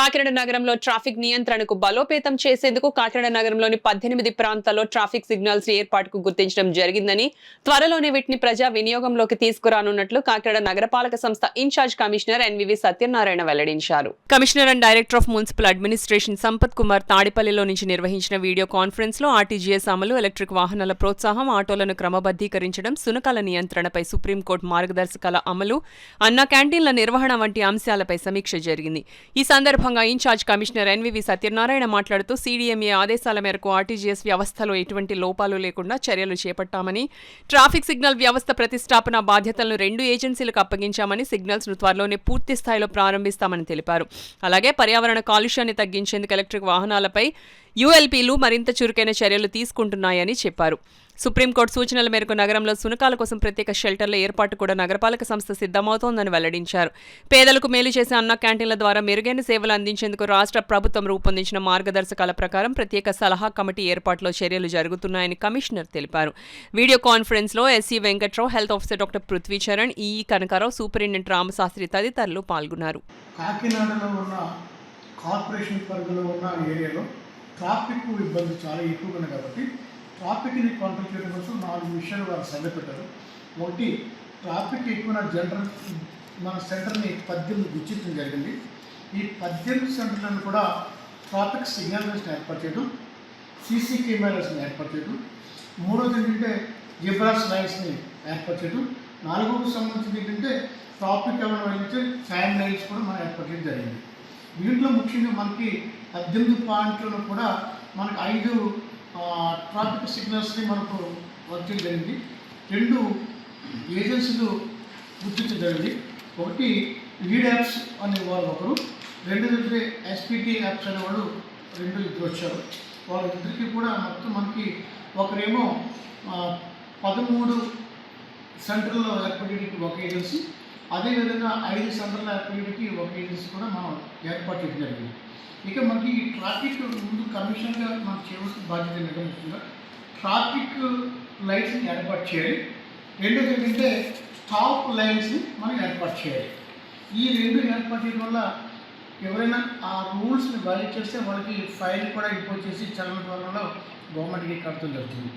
కాకినాడ నగరంలో ట్రాఫిక్ నియంత్రణకు బలోపేతం చేసేందుకు కాకినాడ నగరంలోని 18 ప్రాంతాల్లో ట్రాఫిక్ సిగ్నల్స్ ఏర్పాటుకు గుర్తించడం జరిగిందని, త్వరలోనే వీటిని ప్రజా వినియోగంలోకి తీసుకురానున్నట్లు కాకినాడ నగరపాలక సంస్థ ఇన్ఛార్జ్ కమిషనర్ ఎన్వివి సత్యనారాయణ వెల్లడించారు. Commissioner and director of municipal administration Sampath Kumar తాడిపల్లిలో నుంచి నిర్వహించిన వీడియో కాన్ఫరెన్స్ లో ఆర్టీజీఎస్ అమలు, ఎలక్ట్రిక్ వాహనాల ప్రోత్సాహం, ఆటోలను క్రమబద్ధీకరించడం, సునకాల నియంత్రణపై సుప్రీంకోర్టు మార్గదర్శకాల అమలు, అన్నా క్యాంటీన్ల నిర్వహణ వంటి అంశాలపై సమీక్ష జరిగింది. ఈ సందర్భంగా ఇన్ఛార్జ్ కమిషనర్ ఎన్వివి సత్యనారాయణ మాట్లాడుతూ సీడీఎంఏ ఆదేశాల మేరకు ఆర్టీజీఎస్ వ్యవస్థలో ఎటువంటి లోపాలు లేకుండా చర్యలు చేపట్టామని, ట్రాఫిక్ సిగ్నల్ వ్యవస్థ ప్రతిష్టాపన బాధ్యతలను 2 ఏజెన్సీలకు అప్పగించామని, సిగ్నల్స్ ను త్వరలోనే పూర్తి స్థాయిలో ప్రారంభిస్తామని తెలిపారు. అలాగే పర్యావరణ కాలుష్యాన్ని తగ్గించేందుకు ఎలక్ట్రిక్ వాహనాలపై యూఎల్పీలు మరింత చురుకైన చర్యలు తీసుకుంటున్నాయని చెప్పారు. సుప్రీంకోర్టు సూచనల మేరకు నగరంలో సునకాల కోసం ప్రత్యేక షెల్టర్ల ఏర్పాటు కూడా నగరపాలక సంస్థ సిద్ధమవుతోందని వెల్లడించారు. పేదలకు మేలు చేసే అన్న క్యాంటీన్ల ద్వారా మెరుగైన సేవలు అందించేందుకు రాష్ట్ర ప్రభుత్వం రూపొందించిన మార్గదర్శకాల ప్రకారం ప్రత్యేక సలహా కమిటీ ఏర్పాటులో చర్యలు జరుగుతున్నాయని కమిషనర్ తెలిపారు. వీడియో కాన్ఫరెన్స్ లో SC Venkatrao, health officer doctor Prithvi Charan, EE Kanakarao, superintendent Ramasastri తదితరులు పాల్గొన్నారు. కాకినాడలో ఉన్న కార్పొరేషన్ పరిధిలో ఉన్న ఏరియాలో ట్రాఫిక్ ఇబ్బంది చాలా ఎక్కువగా ఉంది కాబట్టి ట్రాఫిక్ని కంట్రోల్ చేయడం కోసం 4 విషయాలు వారు సర్వే పెట్టారు. ఒకటి, ట్రాఫిక్ ఎక్కువ జనరల్ మన సెంటర్ని 18 గుర్తించడం జరిగింది. ఈ 18 సెంటర్లను కూడా ట్రాఫిక్ సిగ్నల్స్ని ఏర్పాటు చేయడం, సీసీ కెమెరాస్ని ఏర్పాటు చేయడం, మూడోది ఏంటంటే జిబ్రాస్ లైన్స్ని ఏర్పాటు చేయడం, నాలుగోది సంబంధించింది ఏంటంటే ట్రాఫిక్ ఎవరైనా వెళ్ళితే ఫ్యాన్ లైట్స్ కూడా మనం ఏర్పాటు చేయడం జరిగింది. దీంట్లో ముఖ్యంగా మనకి 18 పాయింట్లను కూడా మనకు 5 ట్రాఫిక్ సిగ్నల్స్ని మనకు వర్క్ చేయడం జరిగింది. 2 ఏజెన్సీలు గుర్తించడం జరిగింది. ఒకటి లీడ్ యాప్స్ అనేవాళ్ళు ఒకరు, 2 ఎస్పీటీ యాప్స్ అనేవాళ్ళు 2 వచ్చారు. వాళ్ళిద్దరికీ కూడా మొత్తం మనకి ఒకరేమో 13 సెంటర్లో ఏర్పడేటికి ఒక ఏజెన్సీ, అదేవిధంగా 5 సెంటర్ల ఏర్పడేటికి ఒక ఏజెన్సీ కూడా మనం ఏర్పాటు చేయడం జరిగింది. ఇక మనకి ఈ ట్రాఫిక్ ముందు కమిషన్గా మనం చేయవలసిన బాధ్యత ఏంటంటే ముఖ్యంగా ట్రాఫిక్ లైట్స్ని ఏర్పాటు చేయాలి. రెండోది ఏంటంటే స్టాప్ లైన్స్ని మనం ఏర్పాటు చేయాలి. ఈ 2 ఏర్పాటు చేయడం వల్ల ఎవరైనా ఆ రూల్స్ని వైలేట్ చేస్తే వాళ్ళకి ఫైన్ కూడా ఇంపోజ్ చేసి చలన ద్వారాలో గవర్నమెంట్కి కట్టడం జరుగుతుంది.